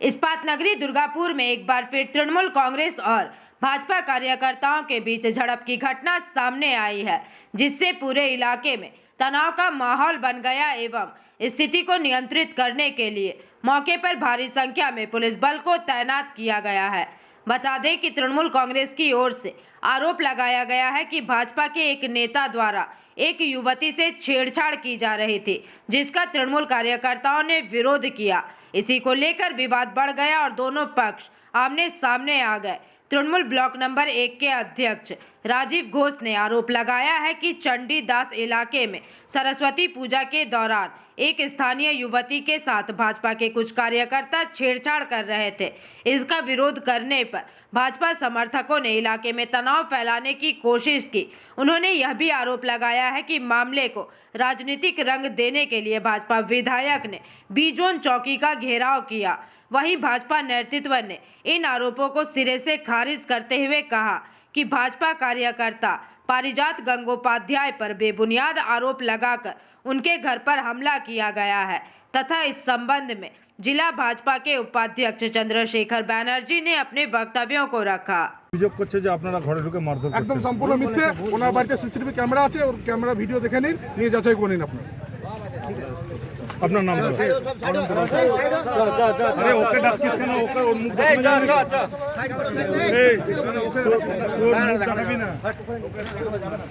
इस्पात नगरी दुर्गापुर में एक बार फिर तृणमूल कांग्रेस और भाजपा कार्यकर्ताओं के बीच झड़प की घटना सामने आई है, जिससे पूरे इलाके में तनाव का माहौल बन गया एवं स्थिति को नियंत्रित करने के लिए मौके पर भारी संख्या में पुलिस बल को तैनात किया गया है। बता दें कि तृणमूल कांग्रेस की ओर से आरोप लगाया गया है कि भाजपा के एक नेता द्वारा एक युवती से छेड़छाड़ की जा रही थी, जिसका तृणमूल कार्यकर्ताओं ने विरोध किया। इसी को लेकर विवाद बढ़ गया और दोनों पक्ष आमने सामने आ गए। तृणमूल ब्लॉक नंबर 1 के अध्यक्ष राजीव घोष ने आरोप लगाया है कि चंडी दास इलाके में सरस्वती पूजा के दौरान एक स्थानीय युवती के साथ भाजपा के कुछ कार्यकर्ता छेड़छाड़ कर रहे थे। इसका विरोध करने पर भाजपा समर्थकों ने इलाके में तनाव फैलाने की कोशिश की। उन्होंने यह भी आरोप लगाया है कि मामले को राजनीतिक रंग देने के लिए भाजपा विधायक ने बी जोन चौकी का घेराव किया। वहीं भाजपा नेतृत्व ने इन आरोपों को सिरे से खारिज करते हुए कहा कि भाजपा कार्यकर्ता पारिजात गंगोपाध्याय पर बेबुनियाद आरोप लगाकर उनके घर पर हमला किया गया है तथा इस संबंध में जिला भाजपा के उपाध्यक्ष चंद्रशेखर बैनर्जी ने अपने वक्तव्यों को रखा। অভিযোগ করছে যে আপনারা ঘরে ঢুকে মারধর করছেন। একদম সম্পূর্ণ মিথ্যে। ওনার বাড়িতে সিসিটিভি ক্যামেরা আছে, ওর ক্যামেরা ভিডিও দেখে নিন, নিয়ে যাচাই করে নিন আপনারা। আপনার নাম বলুন। আরে ওকে ডাকছিস কেন? ওকে ওর মুখ দেখে যা যা। এই ওর মুখ দেখাবি না।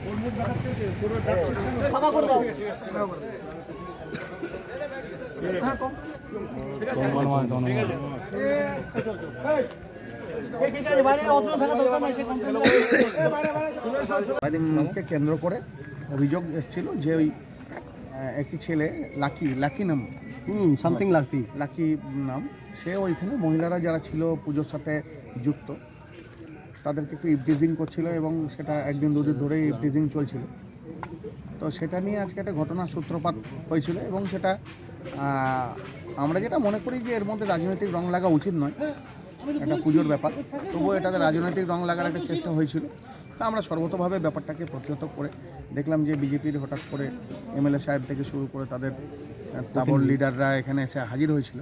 ওর মুখ দেখাচ্ছিস পুরো ক্ষমা করে দাও। কে কেন্দ্র করে অভিযোগ এসেছিল যে ওই একটি ছেলে লাকি নাম সামথিং লাকি নাম, সে ওইখানে মহিলারা যারা ছিল পুজোর সাথে যুক্ত তাদেরকে একটু ইভটিজিং করছিল এবং সেটা একদিন দুদিন ধরে ইভটিজিং চলছিল। তো সেটা নিয়ে আজকে একটা ঘটনার সূত্রপাত হয়েছিল এবং সেটা আমরা যেটা মনে করি যে এর মধ্যে রাজনৈতিক রং লাগা উচিত নয়, একটা পুজোর ব্যাপার, তবুও এটাতে রাজনৈতিক রং লাগার একটা চেষ্টা হয়েছিল। তা আমরা সর্বতভাবে ব্যাপারটাকে প্রতিহত করে দেখলাম যে বিজেপির হঠাৎ করে এমএলএ সাহেব থেকে শুরু করে তাদের তাবড় লিডাররা এখানে এসে হাজির হয়েছিল।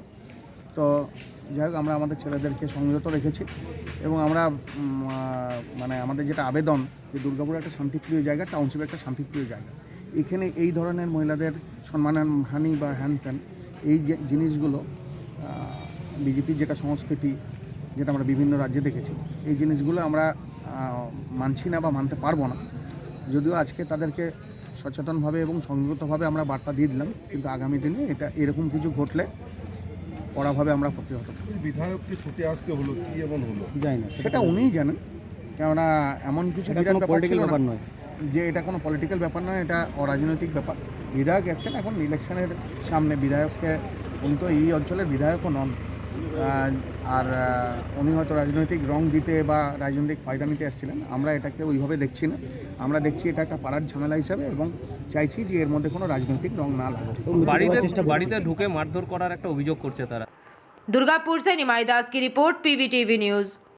তো যাই হোক, আমরা আমাদের ছেলেদেরকে সংযত রেখেছি এবং আমরা মানে আমাদের যেটা আবেদন যে দুর্গাপুর একটা শান্তিপ্রিয় জায়গা, টাউনশিপ একটা শান্তিপ্রিয় জায়গা, এখানে এই ধরনের মহিলাদের সম্মানহানি বা হ্যান ত্যান এই যে জিনিসগুলো বিজেপির যেটা সংস্কৃতি, যেটা আমরা বিভিন্ন রাজ্যে দেখেছি, এই জিনিসগুলো আমরা মানছি না বা মানতে পারবো না। যদিও আজকে তাদেরকে সচেতনভাবে এবং সংযতভাবে আমরা বার্তা দিয়ে দিলাম, কিন্তু আগামী দিনে এটা এরকম কিছু ঘটলে কড়াভাবে আমরা প্রতিহত করব। বিধায়ককে ছুটে আসতে হলো, কি এমন হলো জানি না, সেটা উনিই জানেন। কেননা এমন কিছু ব্যাপার নয় যে এটা কোনো পলিটিক্যাল ব্যাপার নয়, এটা অরাজনৈতিক ব্যাপার। বিধায়ক এসছেন এখন ইলেকশনের সামনে, বিধায়ককে উনি তো এই অঞ্চলের বিধায়কও নন, আর উনি হয়তো রাজনৈতিক রং দিতে বা রাজনৈতিক ফায়দা নিতে এসেছিলেন। আমরা এটাকে ওইভাবে দেখছি না, আমরা দেখছি এটা একটা পাড়ার ঝামেলা হিসাবে এবং চাইছি যে এর মধ্যে কোনো রাজনৈতিক রং না লাগে। বাড়িতে ঢুকে মারধর করার একটা অভিযোগ করছে তারা। दुर्गापुर से निमाई दास की रिपोर्ट, पीवीटीवी न्यूज।